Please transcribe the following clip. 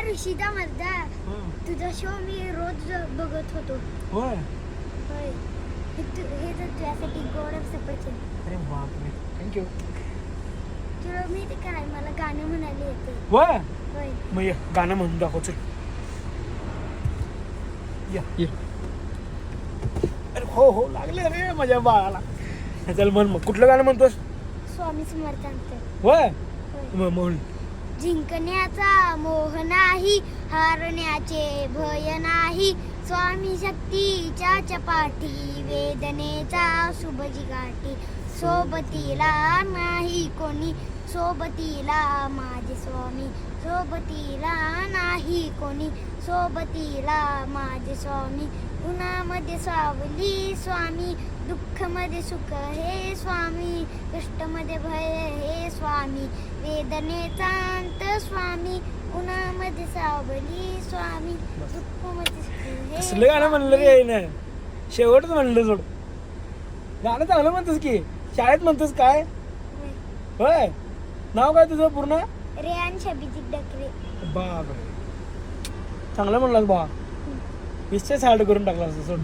ऋषीचा मर्दा तुझा शो मी रोज बघत होतो. होय. होय. हे तर तुझ्यासाठी गोड सफरचंद. अरे बापरे, थँक्यू. तुला माहिती काय मला गाणं म्हणायला येते. होय. होय. मग ये गाणं म्हणून दाखव चल. या ये. अरे हो हो लागले रे माझ्या बाळाला. चल म्हण मग. कुठलं गाणं म्हणतोस? स्वामी समर्थांचं. होय. होय. म्हणून जिंकण्याचा मोह नाही, हारण्याचे भय नाही, स्वामी शक्तीच्या चपाठी, वेदनेचा शुभ जिगाठी, सोबतीला नाही कोणी, सोबतीला माझे स्वामी, सोबतीला नाही कोणी, सोबतीला माझे स्वामी, उन्हामध्ये सावली स्वामी, दुःखामध्ये सुख हे स्वामी, कष्टामध्ये भय हे स्वामी, वेदनेचा अंत स्वामी, उन्हामध्ये सावली स्वामी, दुःखामध्ये सुख हे कसलं गाणं म्हणलं रे ना, शेवटच म्हणलं सोड. गाणं चांगलं म्हणतोस की. शाळेत म्हणतोस काय? होय. नाव काय तुझं पूर्ण? रेहान शबीजी डकरे. बापरे, चांगलं म्हणलास बा. विषयच हार्ड करून टाकला असं सोड.